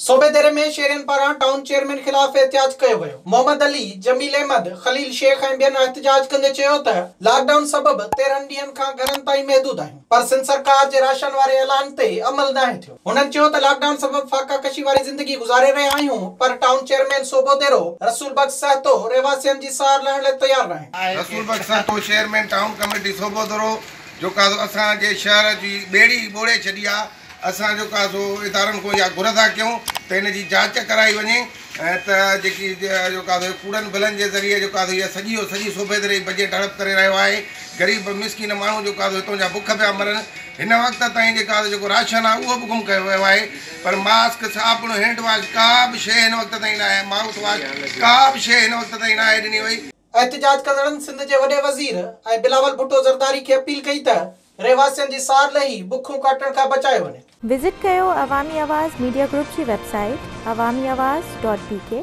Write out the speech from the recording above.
सूबेदारे में शेरियन पारां town chairman खिलाफ एहतिजाज कयो वियो। मोहम्मद अली, जमील अहमद, खलील शेख ऐं ॿियनि एहतिजाज कंदे चयो त लॉकडाउन सबबि 13 ॾींहनि खां घरनि ताईं महदूद आहियूं, पर सिंध सरकार जे राशन वारे ऐलान ते अमल नाहे थियो। हुननि चयो त लॉकडाउन सबबि फाका कशी वारी ज़िंदगी गुज़ारे रहिया आहियूं, पर टाउन चेयरमैन सूबेदारो रसूल बख्श साहतो रहवासियुनि जी सार लहण लाइ तयार न आहिनि। रसूल बख्श साहतो चेयरमैन टाउन कमेटी सूबेदारो जो असांजे शहर जी ॿेड़ी ॿोड़े छॾी आहे। असां इदारनि को या घुर था कयूं त हिन जी जांच कराई वञे ऐं त जेकी कूड़नि बिलनि जे ज़रिए इहा सॼी सूबेदारी बजट हड़प करे रहियो आहे। ग़रीब मिसकिन माण्हू हितां जा बुख पिया मरनि। हिन वक़्त ताईं जेको राशन आहे उहो बि गुम कयो वियो आहे, पर मास्क, साबुण, हैंड वॉश का बि शइ हिन वक़्त ताईं न आहे। माउथ वॉश का बि शइ हिन वक़्त ताईं न आहे ॾिनी वई। एहतिजाज कंदड़नि सिंध जे वॾे वज़ीर ऐं बिलावल भुट्टो ज़रदारी खे अपील कई त रहवासियुनि जी सार लही बुखूं काटण खां बचायो वञे। विजिट कयो अवामी आवाज़ मीडिया ग्रुप जी वेबसाइट awamiawaz.pk।